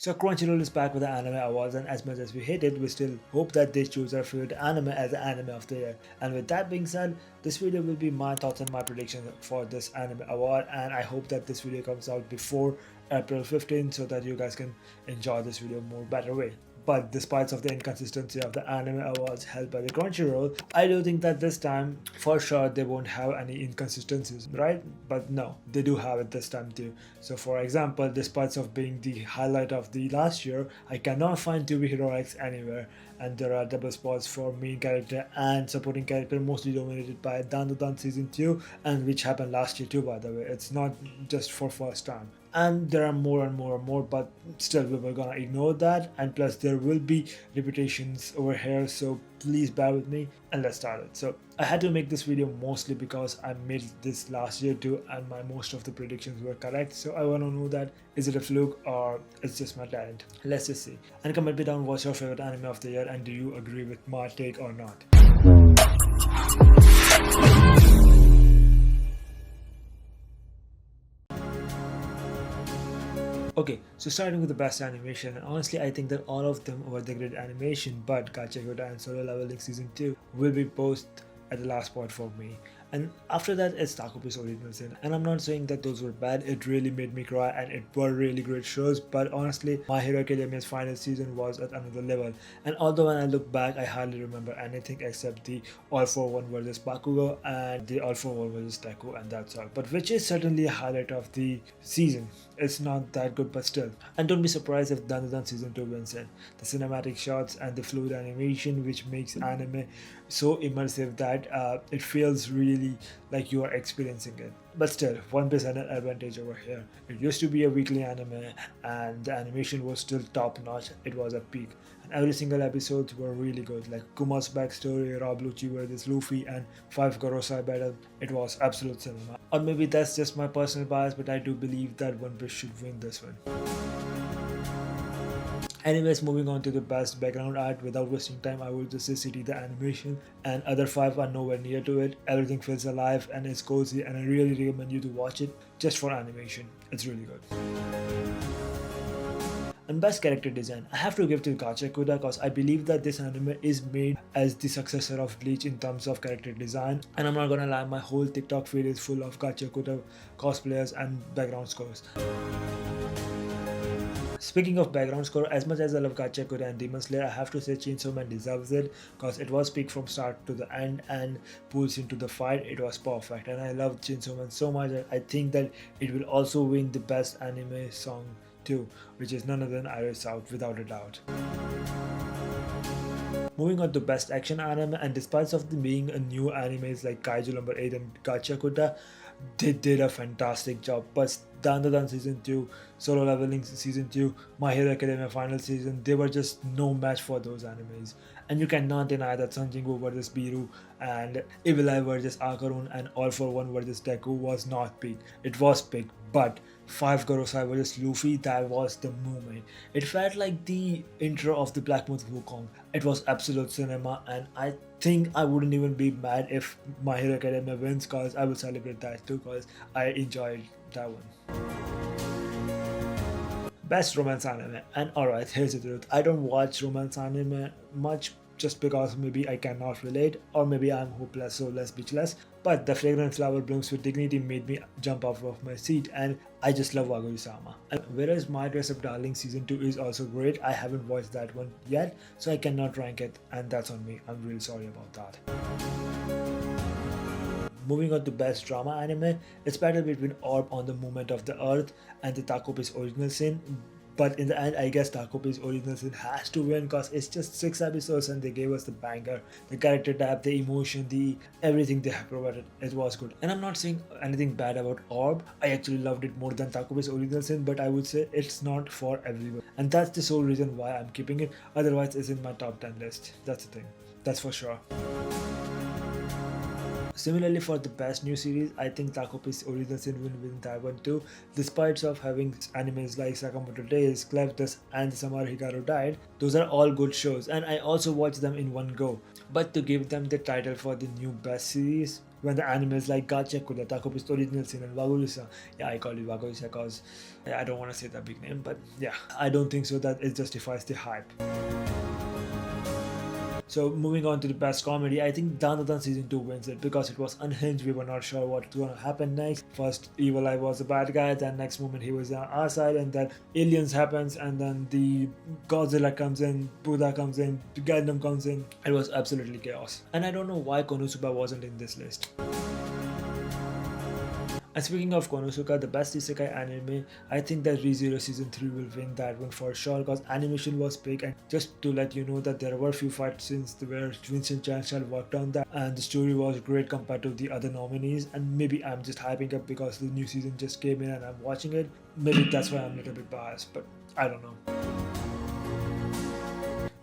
So Crunchyroll is back with the Anime Awards, and as much as we hate it, we still hope that they choose our favorite anime as the Anime of the Year. And with that being said, this video will be my thoughts and my predictions for this Anime Award, and I hope that this video comes out before April 15th so that you guys can enjoy this video more better way. But despite of the inconsistency of the anime awards held by the Crunchyroll, I do think that this time for sure they won't have any inconsistencies, right? But no, they do have it this time too. So for example, despite of being the highlight of the last year, I cannot find To Be Heroics anywhere, and there are double spots for main character and supporting character, mostly dominated by Dan season 2, and which happened last year too, by the way. It's not just for first time. And there are more and more and more, but still we were gonna ignore that, and plus there will be repetitions over here, so please bear with me and let's start it. So I had to make this video mostly because I made this last year too, and my most of the predictions were correct, so I want to know that is it a fluke or it's just my talent. Let's just see, and comment me down what's your favorite anime of the year, and do you agree with my take or not. Okay, so starting with the best animation, and honestly I think that all of them were the great animation, but Gachiakuta and Solo Leveling Season 2 will be both at the last spot for me. And after that it's Takopi's Original Sin, and I'm not saying that those were bad, it really made me cry and it were really great shows, but honestly My Hero Academia's final season was at another level, and although when I look back I hardly remember anything except the All for One versus Bakugo and the All for One versus Deku, and that's all, but which is certainly a highlight of the season. It's not that good, but still. And don't be surprised if Dan season 2 wins in. The cinematic shots and the fluid animation which makes anime so immersive that it feels really like you are experiencing it. But still, One Piece had an advantage over here. It used to be a weekly anime and the animation was still top notch. It was a peak. And every single episodes were really good, like Kuma's backstory, Rob Lucci versus Luffy, and 5 Gorosei battle. It was absolute cinema. Or maybe that's just my personal bias, but I do believe that One Piece should win this one. Anyways, moving on to the best background art, without wasting time I will just say City the animation, and other 5 are nowhere near to it. Everything feels alive and is cozy, and I really recommend you to watch it just for animation. It's really good. And best character design, I have to give to Gachiakuta because I believe that this anime is made as the successor of Bleach in terms of character design, and I'm not gonna lie, my whole TikTok feed is full of Gachiakuta cosplayers and background scores. Speaking of background score, as much as I love Gachiakuta and Demon Slayer, I have to say Chainsaw Man deserves it because it was peak from start to the end and pulls into the fight. It was perfect, and I love Chainsaw Man so much that I think that it will also win the best anime song too, which is none other than Iris Out, without a doubt. Moving on to best action anime, and despite of them being a new animes like Kaiju number 8 and Gachiakuta, they did a fantastic job. But Dan season 2, Solo Leveling season 2, My Hero Academia final season, they were just no match for those animes. And you cannot deny that Sun Jinwoo vs Biru and Evil Eye vs Akarun and All for One vs Deku was not peak. It was peak, but 5 Gorosei vs Luffy, that was the moment. It felt like the intro of the Black Myth Wukong. It was absolute cinema, and I think I wouldn't even be mad if My Hero Academia wins, cause I will celebrate that too, cause I enjoyed that one. Best romance anime, and alright, here's the truth, I don't watch romance anime much just because maybe I cannot relate, or maybe I'm hopeless so less speechless, but The Fragrant Flower Blooms with Dignity made me jump off of my seat, and I just love Wagoyu-sama. And whereas My Dress Up Darling season 2 is also great, I haven't watched that one yet, so I cannot rank it, and that's on me. I'm really sorry about that. Moving on to best drama anime, it's battle between Orb on the Movement of the Earth and the Takopi's Original Sin. But in the end, I guess Takopi's Original Sin has to win because it's just 6 episodes and they gave us the banger. The character depth, the emotion, the everything they have provided. It was good. And I'm not saying anything bad about Orb. I actually loved it more than Takopi's Original Sin, but I would say it's not for everyone. And that's the sole reason why I'm keeping it. Otherwise, it's in my top 10 list. That's the thing. That's for sure. Similarly, for the best new series, I think Takopi's Original Sin will win that one too. Despite of having animes like Sakamoto Days, Clef Dust, and Samaru Hikaru Died, those are all good shows, and I also watched them in one go. But to give them the title for the new best series, when the animes like Gachiakuta, Takopi's Original Sin, and Wagurusa, yeah, I call it Wagurusa because I don't want to say that big name, but yeah, I don't think so that it justifies the hype. So moving on to the best comedy, I think Dandadan season 2 wins it because it was unhinged. We were not sure what's gonna happen next. First, Evil Eye was the bad guy, then next moment he was on our side, and then aliens happens, and then the Godzilla comes in, Buddha comes in, Gundam comes in. It was absolutely chaos. And I don't know why Konosuba wasn't in this list. And speaking of Konosuba, the best isekai anime, I think that ReZero season 3 will win that one for sure because animation was big. And just to let you know that there were a few fight scenes where Vincent Chanchal worked on that, and the story was great compared to the other nominees. And maybe I'm just hyping up because the new season just came in and I'm watching it. Maybe that's why I'm a little bit biased, but I don't know.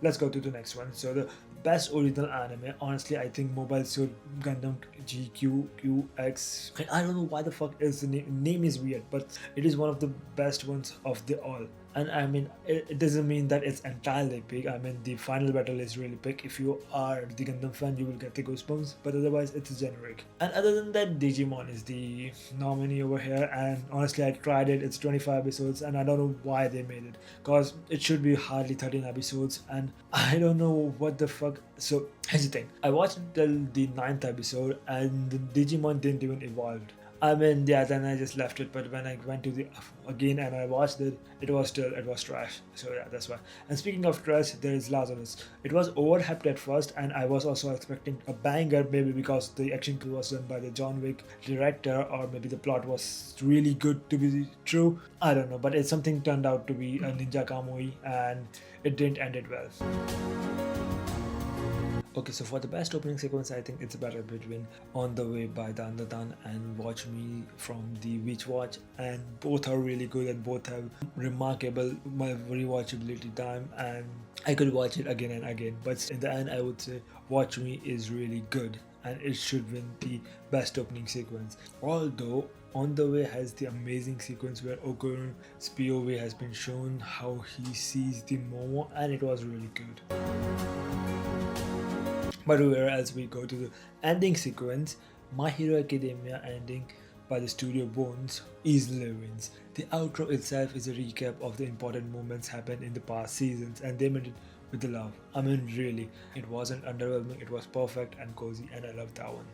Let's go to the next one. So the best original anime, honestly, I think Mobile Suit Gundam GQQX. I don't know why the fuck is the name is weird, but it is one of the best ones of the all. And I mean, it doesn't mean that it's entirely big. I mean, the final battle is really big. If you are the Gundam fan, you will get the goosebumps, but otherwise it's generic. And other than that, Digimon is the nominee over here, and honestly, I tried it. It's 25 episodes, and I don't know why they made it, because it should be hardly 13 episodes, and I don't know what the fuck. So here's the thing, I watched till the 9th episode, and the Digimon didn't even evolve. I mean, yeah, then I just left it, but when I went to the again and I watched it, it was trash. So yeah, that's why. And speaking of trash, there is Lazarus. It was overhyped at first, and I was also expecting a banger, maybe because the action was done by the John Wick director, or maybe the plot was really good to be true. I don't know, but it's something turned out to be a ninja kamui, and it didn't end it well. Okay, so for the best opening sequence, I think it's a battle between On the Way by Dandadan and Watch Me from the Witch Watch, and both are really good and both have remarkable rewatchability time, and I could watch it again and again. But in the end, I would say Watch Me is really good and it should win the best opening sequence. Although On the Way has the amazing sequence where Okuru's POV has been shown how he sees the Momo, and it was really good. But whereas we go to the ending sequence, My Hero Academia ending by the studio Bones easily wins. The outro itself is a recap of the important moments happened in the past seasons, and they made it with the love. I mean, really, it wasn't underwhelming, it was perfect and cozy, and I loved that one.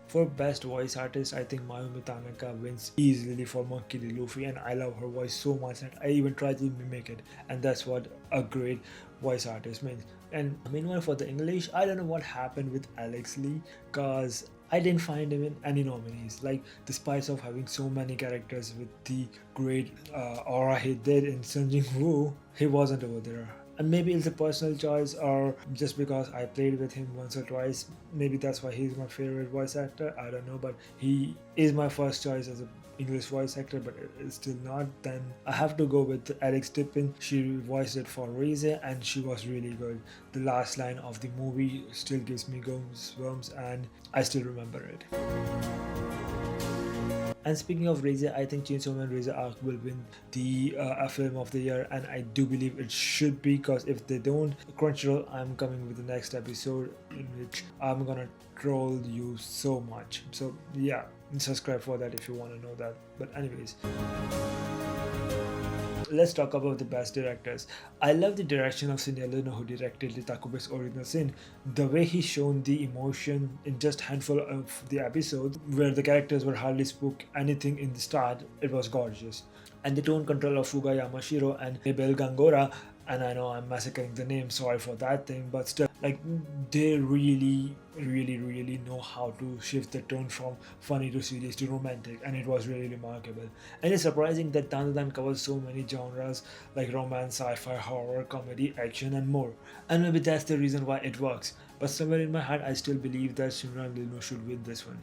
For best voice artist, I think Mayumi Tanaka wins easily for Monkey D. Luffy, and I love her voice so much that I even tried to mimic it, and that's what a great voice artist means. And meanwhile, for the English, I don't know what happened with Alex Lee, cause I didn't find him in any nominees. Like, despite of having so many characters with the great aura he did in Sun Jin Woo, he wasn't over there. And maybe it's a personal choice, or just because I played with him once or twice, maybe that's why he's my favorite voice actor. I don't know, but he is my first choice as an English voice actor, but it's still not. Then I have to go with Alex Tippin. She voiced it for Rize, and she was really good. The last line of the movie still gives me goosebumps, and I still remember it. And speaking of Rize, I think Chainsaw Man Rize Arc will win the film of the year, and I do believe it should be, because if they don't, Crunchyroll, I'm coming with the next episode in which I'm gonna troll you so much. So yeah, subscribe for that if you want to know that. But anyways, let's talk about the best directors. I love the direction of Shinya Leno, who directed the Takube's Original Sin. The way he shown the emotion in just handful of the episodes, where the characters were hardly spoke anything in the start, it was gorgeous. And the tone control of Fuga Yamashiro and Mabel Gangora, and I know I'm massacring the name, sorry for that thing, but still, like, they really know how to shift the tone from funny to serious to romantic, and it was really remarkable. And it's surprising that Dandadan covers so many genres like romance, sci-fi, horror, comedy, action, and more. And maybe that's the reason why it works. But somewhere in my heart, I still believe that Shinran Lino should win this one.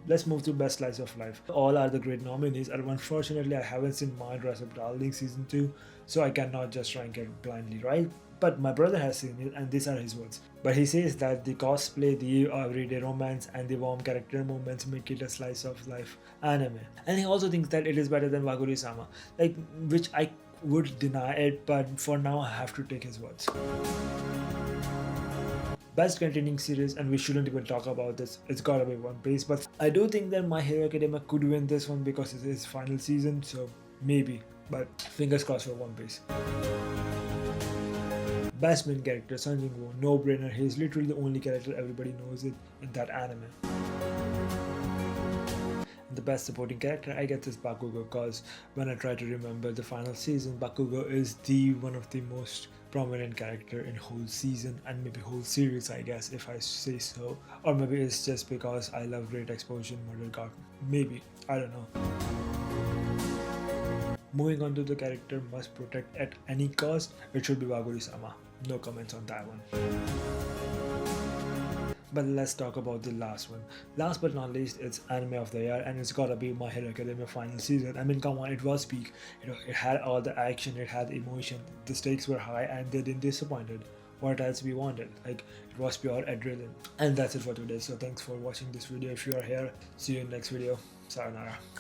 Let's move to Best Slice of Life. All are the great nominees, and unfortunately I haven't seen My Dress Up Darling Season 2, so I cannot just rank it blindly, right? But my brother has seen it, and these are his words. But he says that the cosplay, the everyday romance, and the warm character moments make it a slice of life anime. And he also thinks that it is better than Waguri-sama, like, which I would deny it, but for now I have to take his words. Best continuing series, and we shouldn't even talk about this, it's gotta be One Piece. But I do think that My Hero Academia could win this one because it's his final season, so maybe, but fingers crossed for One Piece. Best main character, Sun Jin-woo, no brainer. He is literally the only character everybody knows it in that anime. The best supporting character, I guess, is Bakugo, because when I try to remember the final season, Bakugo is the one of the most prominent character in whole season and maybe whole series, I guess, if I say so. Or maybe it's just because I love Great Explosion, Murder God. Maybe, I don't know. Moving on to the character must protect at any cost, it should be Waguri-sama. No comments on that one. But let's talk about the last one. Last but not least, it's Anime of the Year, and it's gotta be My Hero Academia final season. I mean, come on, it was peak. It had all the action, it had the emotion, the stakes were high, and they didn't disappointed. What else we wanted? Like, it was pure adrenaline. And that's it for today. So thanks for watching this video. If you are here, see you in next video. Sayonara.